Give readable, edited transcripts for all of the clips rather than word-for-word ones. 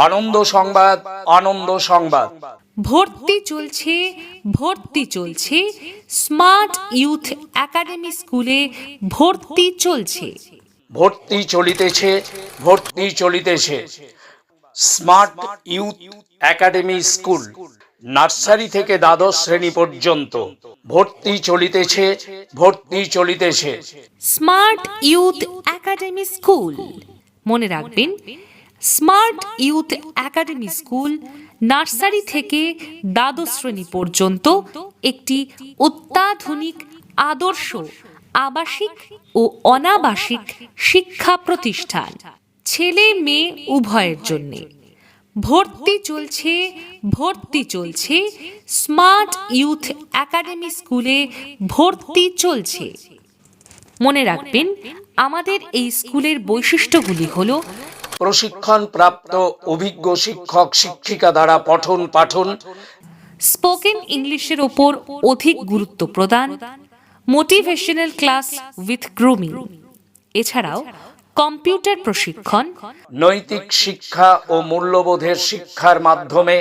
আনন্দ সংবাদ, আনন্দ সংবাদ। ভর্তি চলছে স্মার্ট ইউথ একাডেমি স্কুলে ভর্তি চলছে। ভর্তি চলিতেছে smart youth academy school, nursery থেকে দ্বাদশ শ্রেণী পর্যন্ত ভর্তি চলিতেছে স্মার্ট ইউথ একাডেমি স্কুল। মনে রাখবেন, smart youth academy school nursery থেকে দ্বাদশ শ্রেণী পর্যন্ত একটি অত্যাধুনিক আদর্শ আবাসিক ও অনাবাসিক শিক্ষা প্রতিষ্ঠান, ছেলে মেয়ে উভয়ের জন্য। ভর্তি চলছে স্মার্ট ইউথ একাডেমি স্কুলে ভর্তি চলছে। মনে রাখবেন, আমাদের এই স্কুলের বৈশিষ্ট্যগুলি হলো: প্রশিক্ষণ প্রাপ্ত অভিজ্ঞ শিক্ষক শিক্ষিকা দ্বারা পঠন পাঠন, স্পোকেন ইংলিশের ওপর অধিক গুরুত্ব প্রদান, মোটিভেশনাল ক্লাস উইথ গ্রুমিং। এছাড়াও কম্পিউটার প্রশিক্ষণ, নৈতিক শিক্ষা ও মূল্যবোধের শিক্ষার মাধ্যমে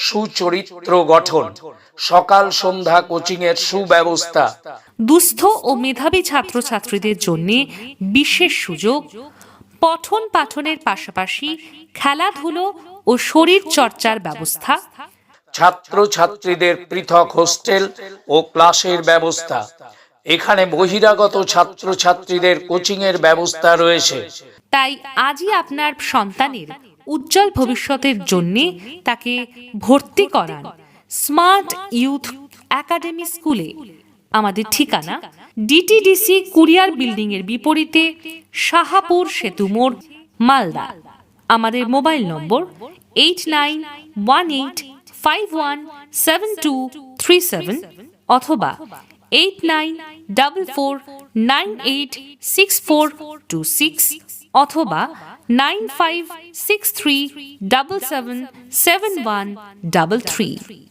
সুচরিত্র গঠন, সকাল সন্ধ্যা কোচিং এর সুব্যবস্থা, দুস্থ ও মেধাবী ছাত্রছাত্রীদের জন্য বিশেষ সুযোগ, পঠন পাঠনের পাশাপাশি খেলাধুলো ও শরীর চর্চার ব্যবস্থা, ছাত্রছাত্রীদের পৃথক হোস্টেল ও ক্লাসের ব্যবস্থা। এখানে বহিরাগত ছাত্রছাত্রীদের কোচিং এর ব্যবস্থা রয়েছে। তাই আজই আপনার সন্তানের উজ্জ্বল ভবিষ্যতের জন্য তাকে ভর্তি করান স্মার্ট ইউথ একাডেমি স্কুলে। আমাদের ঠিকানা ডিটিডিসি কুরিয়ার বিল্ডিং এর বিপরীতে, শাহাপুর সেতু মোড়, মালদা। আমাদের মোবাইল নম্বর 8918517237 অথবা 8944986426 অথবা 9563777133।